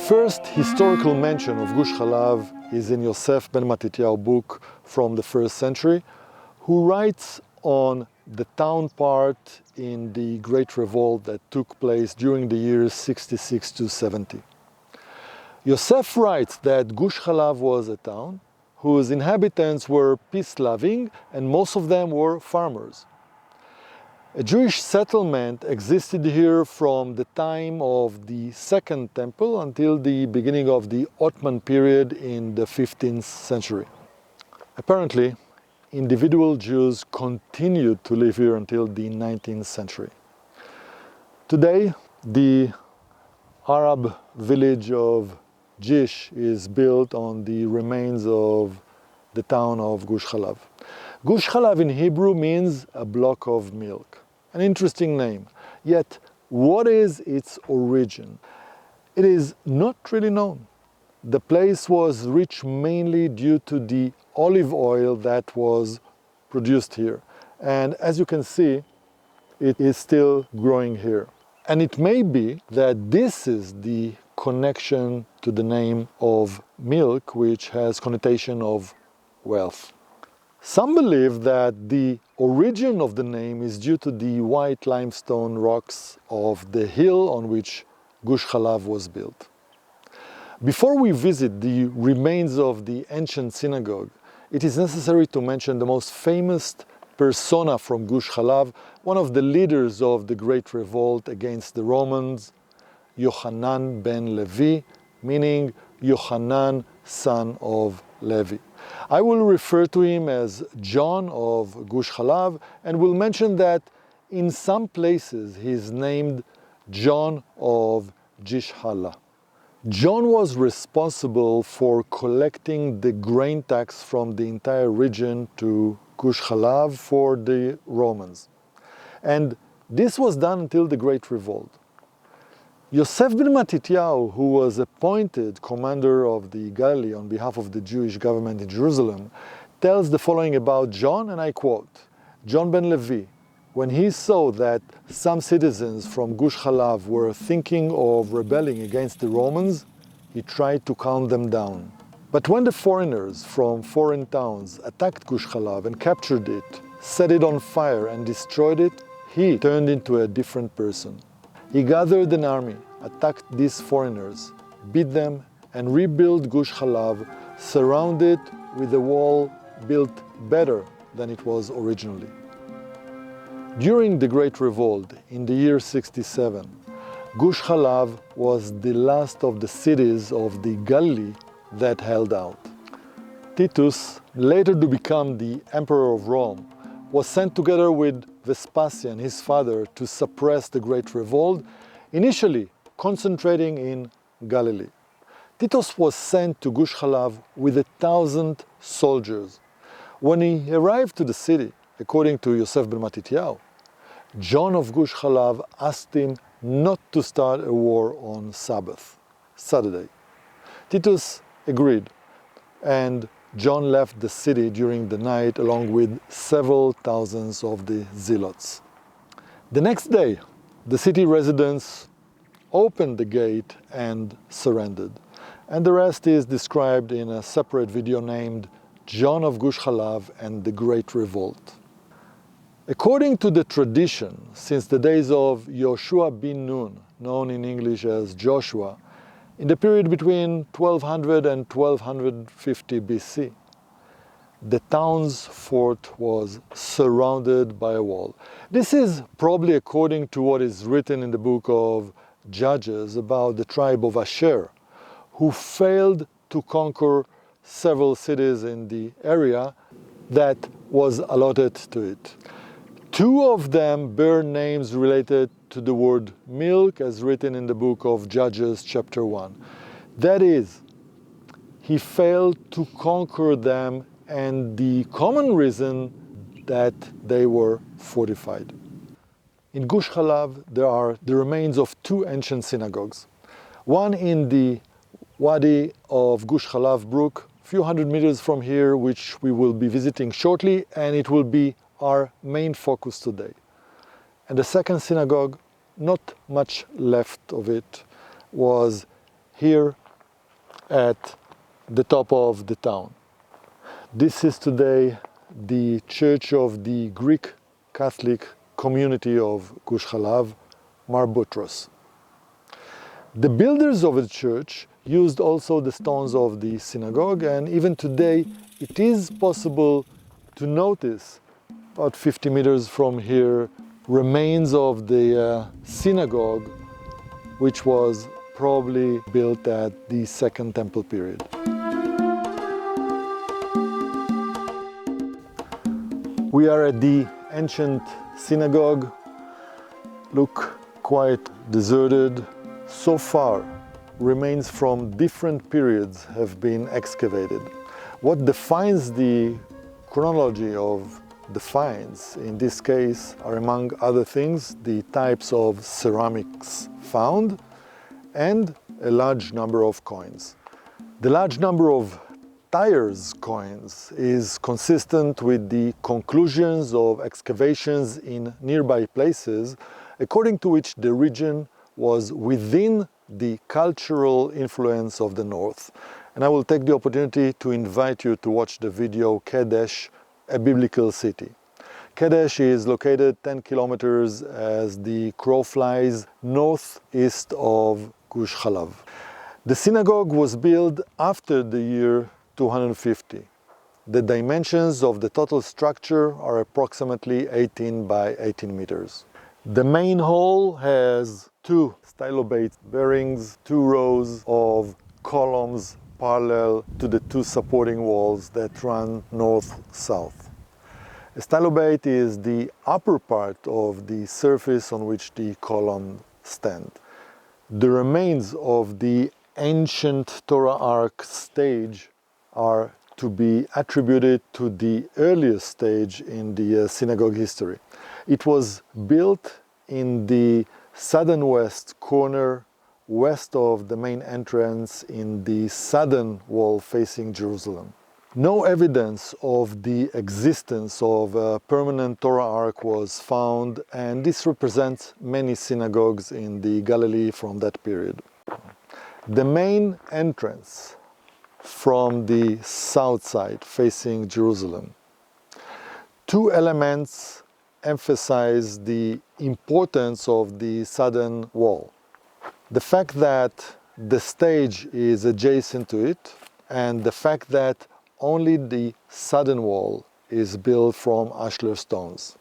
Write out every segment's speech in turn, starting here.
first historical mention of Gush Halav is in Yosef ben Matityahu book from the 1st century, who writes on the town part in the Great Revolt that took place during the years 66 to 70. Yosef writes that Gush Halav was a town whose inhabitants were peace-loving and most of them were farmers. A Jewish settlement existed here from the time of the Second Temple until the beginning of the Ottoman period in the 15th century. Apparently, individual Jews continued to live here until the 19th century. Today, the Arab village of Jish is built on the remains of the town of Gush Halav. Gush Halav in Hebrew means a block of milk. An interesting name. Yet, what is its origin? It is not really known. The place was rich mainly due to the olive oil that was produced here. And as you can see, it is still growing here. And it may be that this is the connection to the name of milk, which has connotation of wealth. Some believe that the origin of the name is due to the white limestone rocks of the hill on which Gush Halav was built. Before we visit the remains of the ancient synagogue, it is necessary to mention the most famous persona from Gush Halav, one of the leaders of the Great Revolt against the Romans, Yochanan ben Levi, meaning Yochanan, son of Levi. I will refer to him as John of Gush Halav and will mention that in some places he is named John of Jish. John was responsible for collecting the grain tax from the entire region to Gush Halav for the Romans. And this was done until the Great Revolt. Yosef ben Matityahu, who was appointed commander of the Galilee on behalf of the Jewish government in Jerusalem, tells the following about John, and I quote, John ben Levi, when he saw that some citizens from Gush Halav were thinking of rebelling against the Romans, he tried to calm them down. But when the foreigners from foreign towns attacked Gush Halav and captured it, set it on fire and destroyed it, he turned into a different person. He gathered an army, attacked these foreigners, beat them, and rebuilt Gush Halav, surrounded with a wall built better than it was originally. During the Great Revolt, in the year 67, Gush Halav was the last of the cities of the Galilee that held out. Titus, later to become the Emperor of Rome, was sent together with Vespasian, his father, to suppress the Great Revolt, initially concentrating in Galilee. Titus was sent to Gush Halav with 1,000 soldiers. When he arrived to the city, according to Yosef ben Matityahu, John of Gush Halav asked him not to start a war on Sabbath, Saturday. Titus agreed, and John left the city during the night along with several thousands of the zealots. The next day, the city residents opened the gate and surrendered. And the rest is described in a separate video named John of Gush Halav and the Great Revolt. According to the tradition, since the days of Yoshua bin Nun, known in English as Joshua, in the period between 1200 and 1250 BC, the town's fort was surrounded by a wall. This is probably according to what is written in the book of Judges about the tribe of Asher, who failed to conquer several cities in the area that was allotted to it. Two of them bear names related to the word milk, as written in the book of Judges chapter 1. That is, he failed to conquer them, and the common reason that they were fortified. In Gush Halav, there are the remains of two ancient synagogues. One in the Wadi of Gush Halav Brook, a few hundred meters from here, which we will be visiting shortly, and it will be our main focus today. And the second synagogue, not much left of it, was here at the top of the town. This is today the church of the Greek Catholic community of Gush Halav, Mar Butros. The builders of the church used also the stones of the synagogue, and even today it is possible to notice, about 50 meters from here, remains of the synagogue, which was probably built at the Second Temple period. We are at the ancient synagogue. Look, quite deserted. So far, remains from different periods have been excavated. What defines the chronology of the finds in this case are, among other things, the types of ceramics found and a large number of coins. The large number of tires coins is consistent with the conclusions of excavations in nearby places, according to which the region was within the cultural influence of the north. And I will take the opportunity to invite you to watch the video Kadesh, a biblical city. Kadesh is located 10 kilometers as the crow flies northeast of Gush Halav. The synagogue was built after the year 250. The dimensions of the total structure are approximately 18 by 18 meters. The main hall has two stylobate bearings, 2 rows of columns parallel to the 2 supporting walls that run north-south. A stylobate is the upper part of the surface on which the columns stand. The remains of the ancient Torah ark stage are to be attributed to the earliest stage in the synagogue history. It was built in the southern west corner, west of the main entrance in the southern wall facing Jerusalem. No evidence of the existence of a permanent Torah ark was found, and this represents many synagogues in the Galilee from that period. The main entrance from the south side facing Jerusalem. 2 elements emphasize the importance of the southern wall. The fact that the stage is adjacent to it, and the fact that only the southern wall is built from ashlar stones.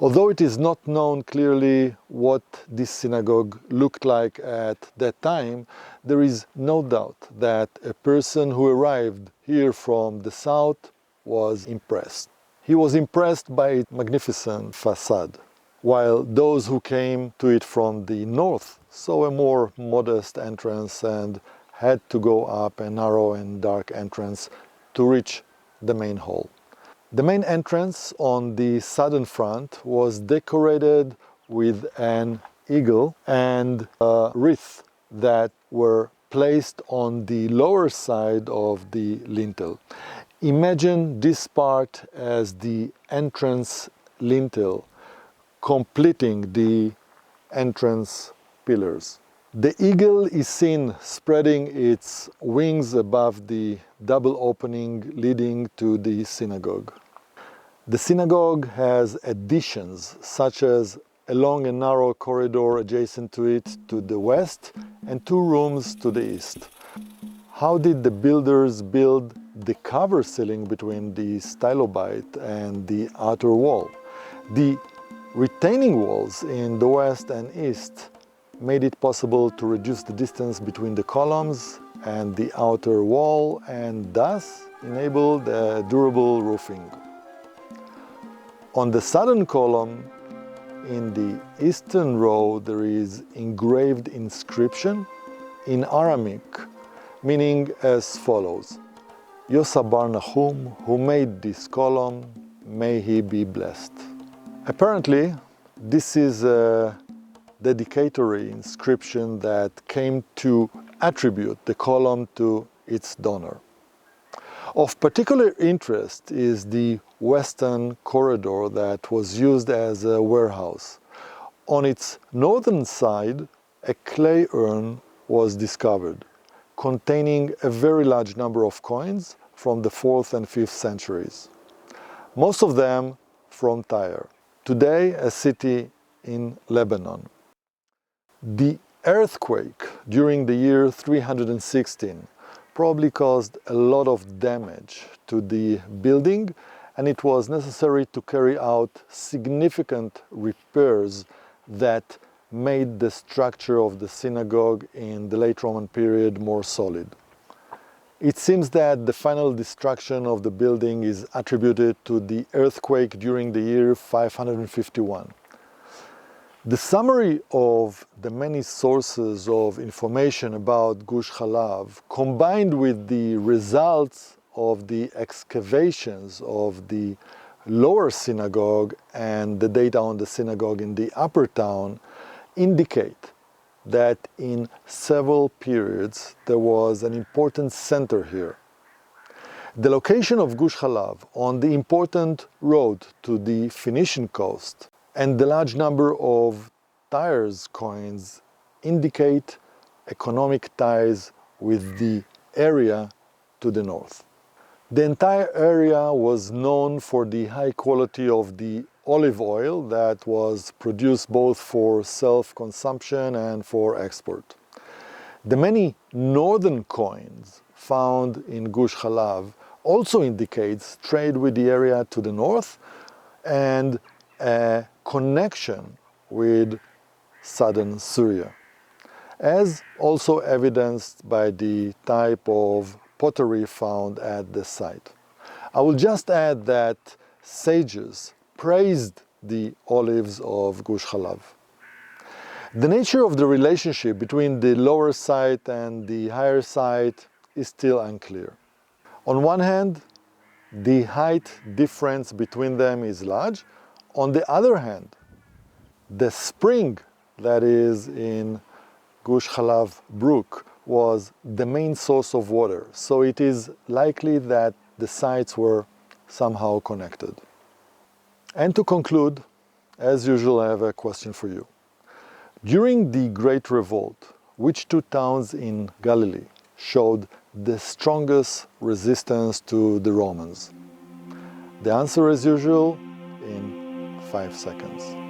Although it is not known clearly what this synagogue looked like at that time, there is no doubt that a person who arrived here from the south was impressed. He was impressed by its magnificent facade, while those who came to it from the north saw a more modest entrance and had to go up a narrow and dark entrance to reach the main hall. The main entrance on the southern front was decorated with an eagle and a wreath that were placed on the lower side of the lintel. Imagine this part as the entrance lintel, completing the entrance pillars. The eagle is seen spreading its wings above the double opening leading to the synagogue. The synagogue has additions, such as a long and narrow corridor adjacent to it to the west and 2 rooms to the east. How did the builders build the cover ceiling between the stylobate and the outer wall? The retaining walls in the west and east made it possible to reduce the distance between the columns and the outer wall, and thus enabled a durable roofing. On the southern column, in the eastern row, there is engraved inscription in Aramaic, meaning as follows: Yosef bar Nahum, who made this column, may he be blessed. Apparently, this is a dedicatory inscription that came to attribute the column to its donor. Of particular interest is the western corridor that was used as a warehouse. On its northern side, a clay urn was discovered. containing a very large number of coins from the 4th and 5th centuries, most of them from Tyre, today a city in Lebanon. The earthquake during the year 316 probably caused a lot of damage to the building, and it was necessary to carry out significant repairs that made the structure of the synagogue in the late Roman period more solid. It seems that the final destruction of the building is attributed to the earthquake during the year 551. The summary of the many sources of information about Gush Halav, combined with the results of the excavations of the lower synagogue and the data on the synagogue in the upper town, indicate that in several periods there was an important center here. The location of Gush Halav on the important road to the Phoenician coast and the large number of Tyre's coins indicate economic ties with the area to the north. The entire area was known for the high quality of the olive oil that was produced both for self-consumption and for export. The many northern coins found in Gush Halav also indicates trade with the area to the north and a connection with southern Syria, as also evidenced by the type of pottery found at the site. I will just add that sages praised the olives of Gush Halav. The nature of the relationship between the lower site and the higher site is still unclear. On one hand, the height difference between them is large. On the other hand, the spring that is in Gush Halav Brook was the main source of water, so it is likely that the sites were somehow connected. And to conclude, as usual, I have a question for you. During the Great Revolt, which two towns in Galilee showed the strongest resistance to the Romans? The answer, as usual, in 5 seconds.